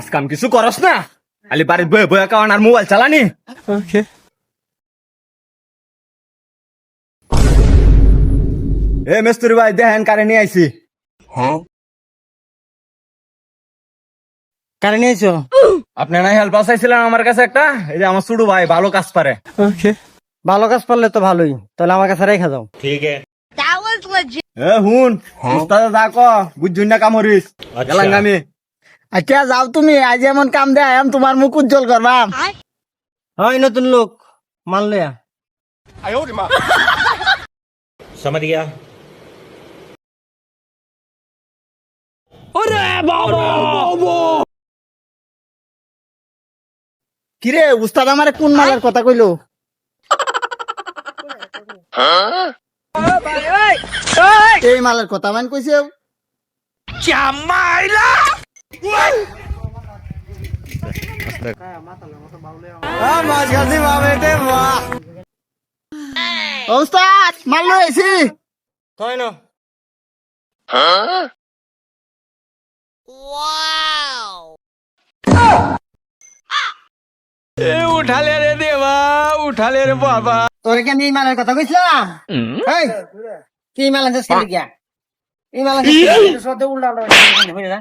কাজ কাম কিছু করস না, খালি বাড়ির বয়ে বয়ে কারণ আর মোবাইল চালানি। ওকে। এ মেস্তুরি ভাই দেখেন কারে নিয়ে আইছি। কারে নিয়েছো? আপনি না হেল্প চাইছিলেন আমার কাছে একটা, এই যে আমার ছোট ভাই ভালো কাজ পারে। ওকে, ভালো কাজ পারলে তো ভালোই, তাহলে আমার কাছে রেখে দাও। That was legit. এ হুন উস্তাদ যা ক বুঝুন না কামড়িস গেলাম আমি। আচ্ছা যাও তুমি, আজ এমন কাম দেয় তোমার মুখ উজ্জ্বল করবা। হয় নতুন লোক মানলে समझ गया। কিরে উস্তাদ আমারে কোন মালার কথা কইলো? এই মালার কথা মান কইছে। উস্তাদ মারলো এসি কই না। Wow. উঠালে রে দেবা, উঠালে রে বাবা। তোরে কি আমি এই মালার কথা কইছিলাম? এই কি মালা যাস গিয়া? এই মালা যাস উল্টা উল্টা